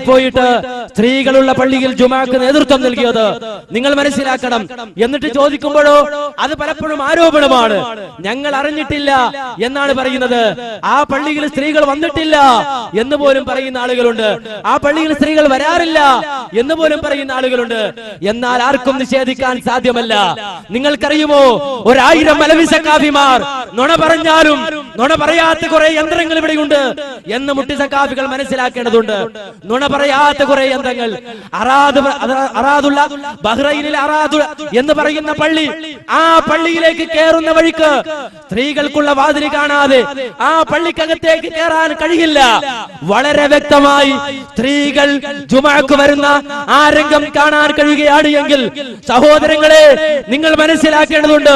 പോയിട്ട് സ്ത്രീകളുള്ള പള്ളിയിൽ ജുമാക്ക് നേതൃത്വം നൽകിയത് നിങ്ങൾ മനസ്സിലാക്കണം. എന്നിട്ട് ചോദിക്കുമ്പോഴോ അത് പലപ്പോഴും ആരോപണമാണ്. ഞങ്ങൾ അറിഞ്ഞിട്ടില്ല എന്നാണ് പറയുന്നത്. ആ പള്ളിയിൽ സ്ത്രീകൾ വന്നിട്ടില്ല എന്ന് പോലും പറയുന്ന ആളുകളുണ്ട്. ആ പള്ളിയിൽ സ്ത്രീകൾ വരാറില്ല എന്ന് പോലും പറയുന്ന ആളുകളുണ്ട്. എന്നാൽ ആർക്കും നിഷേധിക്കാൻ സാധ്യമല്ല. നിങ്ങൾക്കറിയുമോ, 1000 അലവി സഖാഫിമാർ നുണ പറഞ്ഞാലും നുണ പറയാത്ത കുറെ യന്ത്രങ്ങൾ ഇവിടെയുണ്ട് എന്ന് മുട്ടി സഖാഫികൾ മനസ്സിലാക്കേണ്ടതുണ്ട്. നുണ പറയാത്ത കുറെ യന്ത്രങ്ങൾ. അറാദുള്ള ബഹ്റൈനിലെ അറാദു എന്ന് പറയുന്ന പള്ളി, ആ പള്ളിയിലേക്ക് കയറുന്ന വഴിക്ക് സ്ത്രീകൾക്കുള്ള വാതിൽ കാണാതെ ആ പള്ളിക്കകത്തേക്ക് കയറാൻ കഴിയില്ല. വളരെ വ്യക്തമായി സ്ത്രീകൾ ജുമാക്ക് വരുന്ന ആ രംഗം കാണാൻ കഴിയുകയാണ് എങ്കിൽ സഹോദരങ്ങളെ, നിങ്ങൾ മനസ്സിലാക്കേണ്ടതുണ്ട്,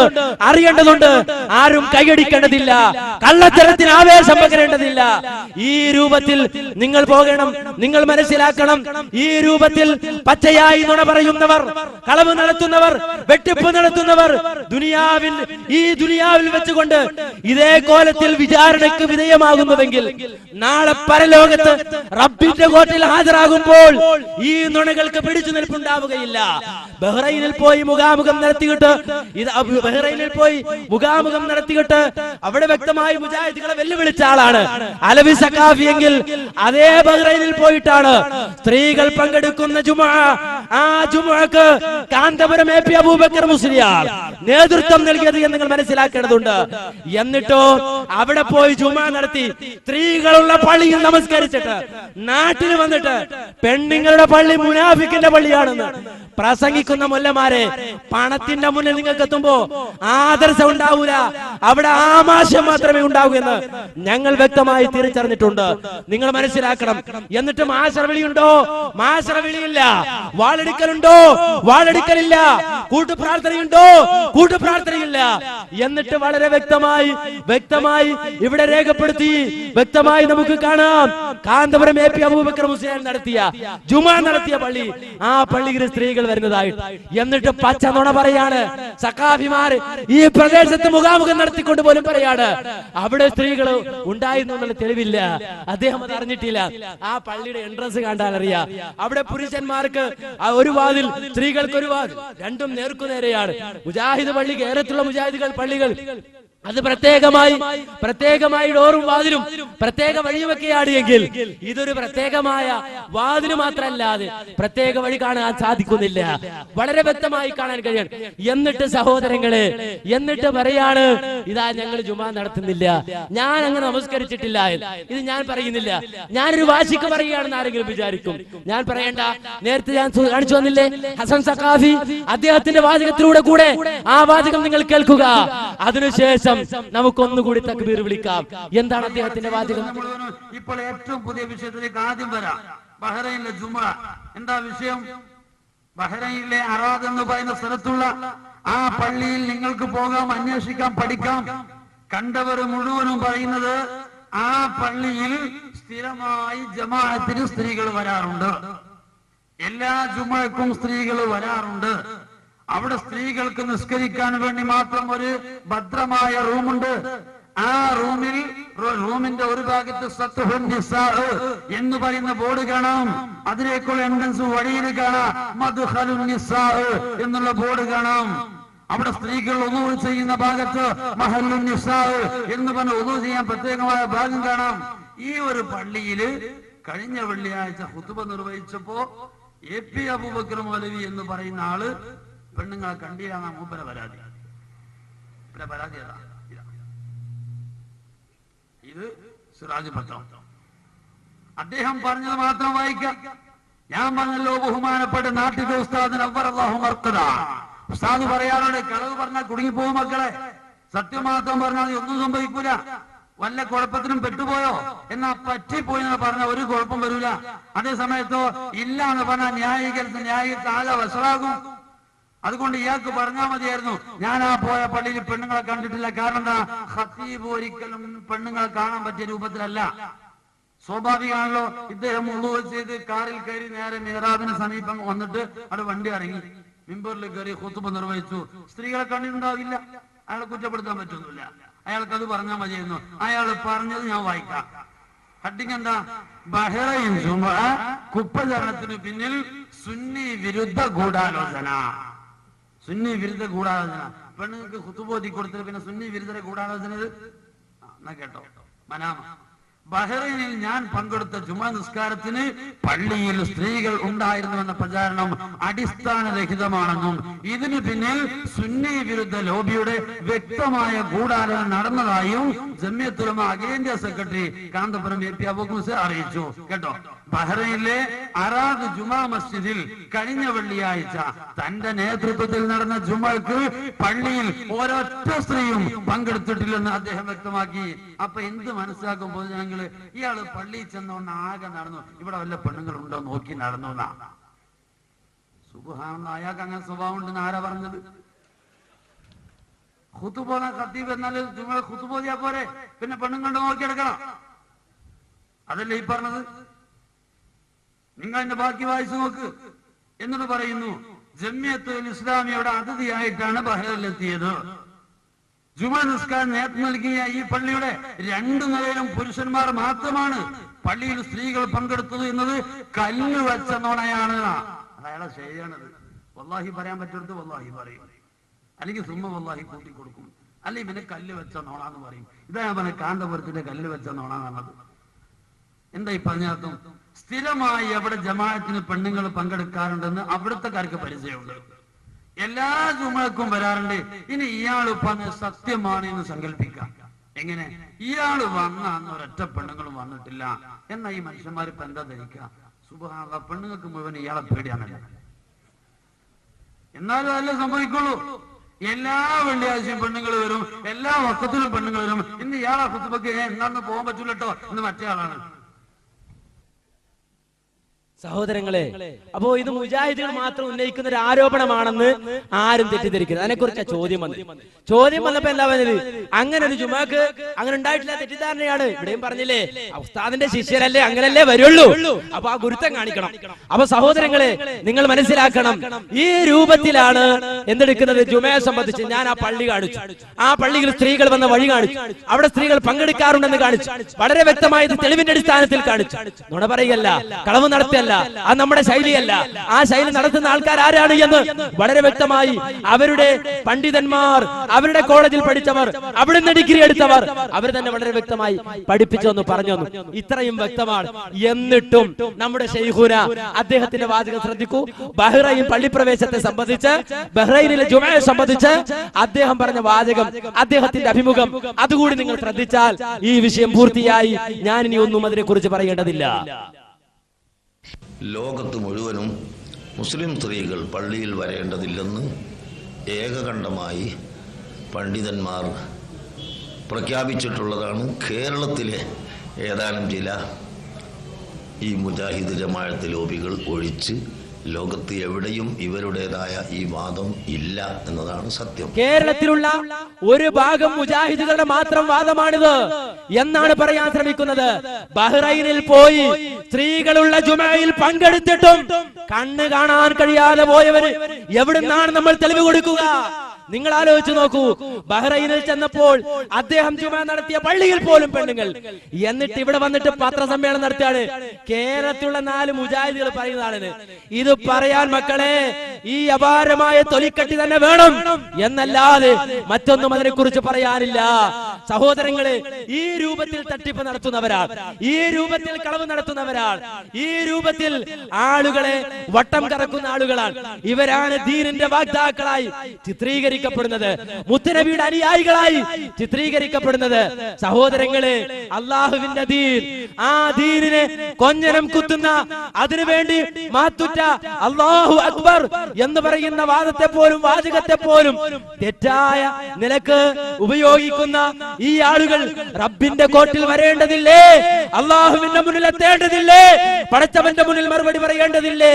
അറിയേണ്ടതുണ്ട്. ആരും കൈയടിക്കേണ്ടതില്ല, കള്ളത്തരത്തിന് ആവേശം പകരേണ്ടതില്ല. ഈ രൂപത്തിൽ നിങ്ങൾ പോകണം. നിങ്ങൾ മനസ്സിലാക്കണം, ഈ രൂപത്തിൽ പച്ചയായി നുണ പറയുന്നവർ, കളവ് നടത്തുന്നവർ, വെട്ടിപ്പ് നടത്തുന്നവർ ഈ ദുനിയാവിൽ വെച്ചുകൊണ്ട് ഇതേ കോലത്തിൽ വിചാരണയ്ക്ക് വിധേയമാകുന്നുവെങ്കിൽ നാളെ പരലോകത്ത് റബ്ബിന്റെ കോർട്ടിൽ ഹാജരാകുമ്പോൾ ഈ നുണകൾക്ക് പിടിച്ചു നിൽപ്പുണ്ടാവുകയില്ല. ബഹ്റൈനിൽ പോയി മുഖാമുഖം നടത്തിയിട്ട് അവിടെ വ്യക്തമായി മുജാഹിദുകളെ വെല്ലുവിളിച്ച ആളാണ് അലവി സഖാഫി എങ്കിൽ അതേ ബഹ്റൈനിൽ പോയിട്ടാണ് സ്ത്രീകൾ പങ്കെടുക്കുന്ന ജുമുഅ, ആ ജുമുഅക്ക് കാന്തപുരം എ പി അബൂബക്കർ മുസ്ലിയാർ നേതൃത്വം നൽകിയത് എന്ന് നിങ്ങൾ മനസ്സിലാക്കേണ്ടതുണ്ട്. എന്നിട്ടോ അവിടെ പോയി ജുമുഅ നടത്തി സ്ത്രീകളുള്ള പള്ളിയിൽ നമസ്കരിച്ചിട്ട് നാട്ടിൽ വന്നിട്ട് പെണ്ണുങ്ങളുടെ പള്ളി മുനാഫിക്കിന്റെ പള്ളിയാണെന്ന് പ്രസംഗിക്കുന്ന മുല്ലമാരെ, പണത്തിന്റെ മുന്നിൽ നിങ്ങൾക്ക് എത്തുമ്പോ ആദർശം ഉണ്ടാവൂല, അവിടെ ആമാശം മാത്രമേ ഉണ്ടാവൂ എന്ന് ഞങ്ങൾ വ്യക്തമായി തിരിച്ചറിഞ്ഞിട്ടുണ്ട്. നിങ്ങൾ മനസ്സിലാക്കണം. എന്നിട്ട് മാസറവിളിയുണ്ടോ? മാസറവിളിയില്ല. വാളെടുക്കലുണ്ടോ? വാളെടുക്കലില്ല. കൂട്ടുപ്രാർത്ഥനയുണ്ടോ? കൂട്ടുപ്രാർത്ഥനയില്ല. എന്നിട്ട് വളരെ വ്യക്തമായി ഇവിടെ രേഖപ്പെടുത്തി, വ്യക്തമായി നമുക്ക് കാണാം. കാന്തപുരം എ പി അബൂബക്കർ മുസ്ലിയാർ നടത്തിയ ജുമുഅ നടത്തിയ പള്ളി, ആ പള്ളിയിൽ സ്ത്രീകൾ വരുന്നതായിട്ട്. എന്നിട്ട് പച്ച നുണ പറയാണ് സഖാഫിമാർ. ഈ പ്രദേശത്ത് മുഖാമുഖം നടത്തിക്കൊണ്ട് പോലും പറയാണ് അവിടെ സ്ത്രീകൾ ഉണ്ടായിരുന്നു എന്നുള്ള തെളിവില്ല. അദ്ദേഹം അത് അറിഞ്ഞിട്ടില്ല. ആ പള്ളിയുടെ എൻട്രൻസ് കണ്ടാൽ അറിയാം, അവിടെ പുരുഷന്മാർക്ക് ഒരു വാതിൽ, സ്ത്രീകൾക്ക് ഒരു വാതിൽ, രണ്ടും നേർക്കുനേരെയാണ്. മുജാഹിദ് പള്ളി, കേരളത്തിലുള്ള മുജാഹിദുകൾ പള്ളികൾ അത് പ്രത്യേകമായി ഡോറും വാതിലും പ്രത്യേക വഴിയുമൊക്കെയാണ് എങ്കിൽ ഇതൊരു പ്രത്യേകമായ വാതില് മാത്രമല്ലാതെ പ്രത്യേക വഴി കാണാൻ സാധിക്കുന്നില്ല. വളരെ വ്യക്തമായി കാണാൻ കഴിയണം. എന്നിട്ട് സഹോദരങ്ങളെ, എന്നിട്ട് പറയാണ് ഇതാ ഞങ്ങൾ ജുമാ നടത്തുന്നില്ല, ഞാൻ അങ്ങനെ നമസ്കരിച്ചിട്ടില്ല. ഇത് ഞാൻ പറയുന്നില്ല, ഞാനൊരു വാശിക്ക് പറയുകയാണെന്ന് ആരെങ്കിലും വിചാരിക്കും. ഞാൻ പറയേണ്ട. നേരത്തെ ഞാൻ കാണിച്ചു വന്നില്ലേ ഹസൻ സഖാഫി, അദ്ദേഹത്തിന്റെ വാചകത്തിലൂടെ കൂടെ ആ വാചകം നിങ്ങൾ കേൾക്കുക. അതിനുശേഷം നമുക്കൊന്നുകൂടി തക്ബീർ വിളിക്കാം. എന്താണ് അദ്ദേഹത്തിന്റെ വാചകം? ഇപ്പോൾ ഏറ്റവും പുതിയ വിഷയത്തിലേക്ക് ആദ്യം വരാം. ബഹ്റൈനിലെ ജുമുഅ എന്താ വിഷയം? ബഹ്റൈനിലെ അറാദ് എന്ന് പറയുന്ന സ്ഥലത്തുള്ള ആ പള്ളിയിൽ നിങ്ങൾക്ക് പോകാം, അന്വേഷിക്കാം, പഠിക്കാം. കണ്ടവർ മുഴുവനും പറയുന്നത് ആ പള്ളിയിൽ സ്ഥിരമായി ജമാഅത്തിന് സ്ത്രീകൾ വരാറുണ്ട്. എല്ലാ ജുമുഅക്കും സ്ത്രീകൾ വരാറുണ്ട്. അവിടെ സ്ത്രീകൾക്ക് നിസ്കരിക്കാൻ വേണ്ടി മാത്രം ഒരു ഭദ്രമായ റൂമുണ്ട്. ആ റൂമിന്റെ ഒരു ഭാഗത്ത് സത്തുഹുൻ നിസാ എന്ന് പറയുന്ന ബോർഡ് കാണാം. അതിലേക്കുള്ള എൻട്രൻസ് വഴിയിൽ കാണാം മദ്ഖലുൻ നിസാ എന്നുള്ള ബോർഡ് കാണാം. അവിടെ സ്ത്രീകൾ ഉളൂ ചെയ്യുന്ന ഭാഗത്ത് മഹല്ലുൻ നിസാ എന്ന് പറഞ്ഞ ഉളൂ ചെയ്യാൻ പ്രത്യേകമായ ഭാഗം കാണാം. ഈ ഒരു പള്ളിയില് കഴിഞ്ഞ വെള്ളിയാഴ്ച ഖുതുബ നിർവഹിച്ചപ്പോ എ പി അബൂബക്കർ മൗലവി എന്ന് പറയുന്ന ആള് പെണ്ണുങ്ങളെ കണ്ടില്ല മൂപ്പര പരാതി. പരാതി ഏതാ? ഇത് സിറാജ് പത്രം. അദ്ദേഹം പറഞ്ഞത് മാത്രം വായിക്കാം. ഞാൻ പറഞ്ഞല്ലോ, ബഹുമാനപ്പെട്ട നാട്ടിലെ ഉസ്താദിന് അവ്വറല്ലാഹു മർഖദ. ഉസ്താദ് പറയാറുണ്ട്, കളവ് പറഞ്ഞാൽ കുടുങ്ങിപ്പോകും മക്കളെ, സത്യം മാത്രം പറഞ്ഞാൽ ഒന്നും സംഭവിക്കൂല. വല്ല കുഴപ്പത്തിനും പെട്ടുപോയോ എന്നാ പറ്റിപ്പോയി എന്ന് പറഞ്ഞാൽ ഒരു കുഴപ്പം വരൂല. അതേ സമയത്തോ ഇല്ല എന്ന് പറഞ്ഞാൽ ന്യായീകരിച്ച് ആകെ വഷളാകും. അതുകൊണ്ട് ഇയാൾക്ക് പറഞ്ഞാൽ മതിയായിരുന്നു, ഞാൻ ആ പോയ പള്ളിയിൽ പെണ്ണുങ്ങളെ കണ്ടിട്ടില്ല. കാരണം എന്താ? ഖത്തീബ് ഒരിക്കലും പെണ്ണുങ്ങളെ കാണാൻ പറ്റിയ രൂപത്തിലല്ല. സ്വാഭാവികമാണല്ലോ. ഇദ്ദേഹം ഉളൂ ചെയ്ത് കാറിൽ കയറി നേരെ മിഹ്റാബിന് സമീപം വന്നിട്ട് അവിടെ വണ്ടി ഇറങ്ങി മിമ്പറിൽ കയറി ഖുതുബ നിർവഹിച്ചു. സ്ത്രീകളെ കണ്ടിട്ടുണ്ടാവില്ല. അയാളെ കുറ്റപ്പെടുത്താൻ പറ്റുന്നില്ല. അയാൾക്ക് അത് പറഞ്ഞാൽ മതിയായിരുന്നു. അയാൾ പറഞ്ഞത് ഞാൻ വായിക്കാം. ഹഡിങ് എന്താ? ബഹ്റൈൻ ജുമുഅ കുപ്പചരണത്തിന് പിന്നിൽ സുന്നി വിരുദ്ധ ഗൂഢാലോചന. സുന്നി വിരുദ്ധ ഗൂഢാലോചന. പെണ്ണുങ്ങൾക്ക് ഖുതുബോധി കൊടുത്തിട്ട് പിന്നെ സുന്നി വിരുദ്ധ ഗൂഢാലോചന എന്നാ കേട്ടോ. മനാമ ബഹ്റൈനിൽ ഞാൻ പങ്കെടുത്ത ജുമാ നിസ്കാരത്തിന് പള്ളിയിൽ സ്ത്രീകൾ ഉണ്ടായിരുന്നുവെന്ന പ്രചാരണം അടിസ്ഥാനരഹിതമാണെന്നും ഇതിനു പിന്നിൽ സുന്നി വിരുദ്ധ ലോബിയുടെ വ്യക്തമായ ഗൂഢാലോചന നടന്നതായും ജമിയത്തുൽ ഉലമ അഖിലേന്ത്യാ സെക്രട്ടറി കാന്തപുരം AP അബൂ മുസ അറിയിച്ചു. കേട്ടോ. ബഹ്റൈനിലെ അറാദ് ജുമാ മസ്ജിദിൽ കഴിഞ്ഞ വെള്ളിയാഴ്ച തന്റെ നേതൃത്വത്തിൽ നടന്ന ജുമക്ക് പള്ളിയിൽ ഒരൊറ്റ സ്ത്രീയും പങ്കെടുത്തിട്ടില്ലെന്ന് അദ്ദേഹം വ്യക്തമാക്കി. അപ്പൊ എന്ത് മനസ്സിലാക്കുമ്പോൾ ഞങ്ങള് ഇയാള് പള്ളിയിൽ ചെന്നോണ്ട് ആകെ നടന്നു, ഇവിടെ വല്ല പെണ്ണുങ്ങളുണ്ടോ നോക്കി നടന്നു എന്നാ. സുബ്ഹാനല്ലാഹ്, അയാൾക്ക് അങ്ങനെ സ്വഭാവം ഉണ്ടെന്ന് ആരാ പറഞ്ഞത്? ഖുതുബ ഖതീബ് എന്നാല് ജുമ ഖുതുബോദിയാ പോരെ, പിന്നെ പെണ്ണുങ്ങളുടെ നോക്കിയെടുക്കണം. അതല്ലേ ഈ പറഞ്ഞത്? നിങ്ങൾ എന്റെ ബാക്കി വായിച്ചു നോക്ക്. എന്നിട്ട് പറയുന്നു, ജമിയത്തുൽ ഇസ്ലാമിയുടെ അതിഥിയായിട്ടാണ് ബഹ്റൈനിലെത്തിയത്. ജുമാ നിസ്കാരം നേതൃത്വം നൽകിയ ഈ പള്ളിയുടെ 2 നിലയിലും പുരുഷന്മാർ മാത്രമാണ്. പള്ളിയിൽ സ്ത്രീകൾ പങ്കെടുത്തത് എന്നത് കല്ല് വെച്ച നുണയാണ്. അയാളെ ശരിയാണത്. വല്ലാഹി പറയാൻ പറ്റുന്നത് വല്ലാഹി പറയും, അല്ലെങ്കിൽ സുമ്മ വല്ലാഹി കൂട്ടിക്കൊടുക്കും, അല്ലെങ്കിൽ പിന്നെ കല്ല് വെച്ച നോണാന്ന് പറയും. ഇതാ ഞാൻ പറഞ്ഞ കാന്തപുരത്തിന്റെ കല്ല് വെച്ച നോണാന്ന് പറഞ്ഞത്. എന്താ ഈ പറഞ്ഞർത്ഥം? സ്ഥിരമായി എവിടെ ജമാഅത്തിന് പെണ്ണുങ്ങൾ പങ്കെടുക്കാറുണ്ടെന്ന് അവിടുത്തെക്കാർക്ക് പരിചയമുണ്ട്. എല്ലാ ജുമഅക്കും വരാറുണ്ട്. ഇനി ഇയാൾ പറഞ്ഞ സത്യമാണ് എന്ന് സങ്കല്പിക്കാം. എങ്ങനെ? ഇയാള് വന്ന അന്ന് ഒരൊറ്റ പെണ്ണുങ്ങളും വന്നിട്ടില്ല എന്നാ ഈ മനുഷ്യന്മാർ ഇപ്പൊ എന്താ ധരിക്കുക? സുബ്ഹാനല്ലാഹ്, പെണ്ണുങ്ങൾക്ക് മുഴുവൻ ഇയാളെ പേടിയാണല്ലോ. എന്നാലും അതല്ലേ സംഭവിക്കുള്ളൂ. എല്ലാ വെള്ളിയാഴ്ചയും പെണ്ണുങ്ങൾ വരും, എല്ലാ വക്കത്തിലും പെണ്ണുങ്ങൾ വരും. ഇന്ന് ഇയാളെ ഖുതുബക്ക് എന്നാന്ന് പോകാൻ പറ്റൂലട്ടോ എന്ന് മറ്റേ ആളാണ്. സഹോദരങ്ങളെ, അപ്പോ ഇത് മുജാഹിദുകൾ മാത്രം ഉന്നയിക്കുന്ന ഒരു ആരോപണമാണെന്ന് ആരും തെറ്റിദ്ധരിക്കരുത്. അതിനെക്കുറിച്ച് ചോദ്യം വന്നപ്പോ എന്താ പറഞ്ഞത്? അങ്ങനെ ഒരു ജുമാക്ക് അങ്ങനെ ഉണ്ടായിട്ടില്ല, തെറ്റിദ്ധാരണയാണ്. ഇവിടെയും പറഞ്ഞില്ലേ, ഉസ്താദിന്റെ ശിഷ്യരല്ലേ, അങ്ങനല്ലേ വരുള്ളൂ. അപ്പൊ ആ ഗുരുത്വം കാണിക്കണം. അപ്പൊ സഹോദരങ്ങളെ, നിങ്ങൾ മനസ്സിലാക്കണം, ഈ രൂപത്തിലാണ് എന്തെടുക്കുന്നത്. ജുമയെ സംബന്ധിച്ച് ഞാൻ ആ പള്ളി കാണിച്ചു, ആ പള്ളിയിൽ സ്ത്രീകൾ വന്ന വഴി കാണിച്ചു, അവിടെ സ്ത്രീകൾ പങ്കെടുക്കാറുണ്ടെന്ന് കാണിച്ചു, വളരെ വ്യക്തമായത് തെളിവിന്റെ അടിസ്ഥാനത്തിൽ കാണിച്ചു. നുണ പറയുകയല്ല, കളവ് നടത്തിയല്ല, അത് നമ്മുടെ ശൈലിയല്ല. ആ ശൈലി നടത്തുന്ന ആൾക്കാർ ആരാണ് എന്ന് വളരെ വ്യക്തമായി അവരുടെ പണ്ഡിതന്മാർ, അവരുടെ കോളേജിൽ പഠിച്ചവർ, അവിടുന്ന് ഡിഗ്രി എടുത്തവർ, അവർ തന്നെ വളരെ വ്യക്തമായി പഠിപ്പിച്ചു പറഞ്ഞു തന്നു. ഇത്രയും വ്യക്തമാണ്. എന്നിട്ടും നമ്മുടെ ശൈഖുന അദ്ദേഹത്തിന്റെ വാചകം ശ്രദ്ധിക്കൂ. ബഹ്റൈൻ പള്ളിപ്രവേശത്തെ സംബന്ധിച്ച്, ബഹ്റൈനിലെ ജുമയെ സംബന്ധിച്ച് അദ്ദേഹം പറഞ്ഞ വാചകം, അദ്ദേഹത്തിന്റെ അഭിമുഖം, അതുകൂടി നിങ്ങൾ ശ്രദ്ധിച്ചാൽ ഈ വിഷയം പൂർത്തിയായി. ഞാൻ ഇനി ഒന്നും അതിനെ കുറിച്ച് പറയേണ്ടതില്ല. ലോകത്ത് മുഴുവനും മുസ്ലിം സ്ത്രീകൾ പള്ളിയിൽ വരേണ്ടതില്ലെന്ന് ഏകകണ്ഠമായി പണ്ഡിതന്മാർ പ്രഖ്യാപിച്ചിട്ടുള്ളതാണ്. കേരളത്തിലെ ഏതാനും ചില ഈ മുജാഹിദ് ജമാഅത്ത് ലോബികൾ ഒഴിച്ച് ലോകത്ത് എവിടെയും ഇവരുടേതായ ഈ വാദം ഇല്ല എന്നതാണ് സത്യം. കേരളത്തിലുള്ള ഒരു ഭാഗം മുജാഹിദുകളുടെ മാത്രം വാദമാണിത് എന്നാണ് പറയാൻ ശ്രമിക്കുന്നത്. ബഹ്റൈനിൽ പോയി സ്ത്രീകളുള്ള ജുമയിൽ പങ്കെടുത്തിട്ടും കണ്ണ് കാണാൻ കഴിയാതെ പോയവര് എവിടുന്നാണ് നമ്മൾ തെളിവ് കൊടുക്കുക? നിങ്ങൾ ആലോചിച്ച് നോക്കൂ. ബഹ്റൈനിൽ ചെന്നപ്പോൾ അദ്ദേഹം ജുമ നടത്തിയ പള്ളിയിൽ പോലും പെണ്ണുങ്ങൾ, എന്നിട്ട് ഇവിടെ വന്നിട്ട് പത്രസമ്മേളനം നടത്തിയാണ്. കേരളത്തിലുള്ള 4 മുജാഹിദുകൾ പറയുന്നതാണ്. ഇത് പറയാൻ മക്കളെ ഈ അപാരമായ തൊലിക്കട്ടി തന്നെ വേണം എന്നല്ലാതെ മറ്റൊന്നും അതിനെ കുറിച്ച് പറയാനില്ല. സഹോദരങ്ങളെ, ഈ രൂപത്തിൽ തട്ടിപ്പ് നടത്തുന്നവരാൾ, ഈ രൂപത്തിൽ കളവ് നടത്തുന്നവരാൾ, ഈ രൂപത്തിൽ ആളുകളെ വട്ടം കറക്കുന്ന ആളുകളാണ്. ഇവരാണ് ദീനിന്റെ വാഗ്ദാക്കളായി ചിത്രീകരിക്കപ്പെടുന്നത്, മുത്തനബിയുടെ അനുയായികളായി ചിത്രീകരിക്കപ്പെടുന്നത്. സഹോദരങ്ങളെ, അള്ളാഹുവിന്റെ ദീൻ, ആ ദീനിനെ കൊഞ്ഞനം കുത്തുന്ന, അതിനുവേണ്ടി മാത്തുറ്റ അല്ലാഹു അക്ബർ എന്ന് പറയുന്ന വാദത്തെ പോലും വാചകത്തെ പോലും തെറ്റായ നിലക്ക് ഉപയോഗിക്കുന്ന ഈ ആളുകൾ റബ്ബിന്റെ കോർട്ടിൽ വരേണ്ടതില്ലേ? അള്ളാഹുവിന്റെ മുന്നിൽ എത്തേണ്ടതില്ലേ? പടച്ചവന്റെ മുന്നിൽ മറുപടി പറയേണ്ടതില്ലേ?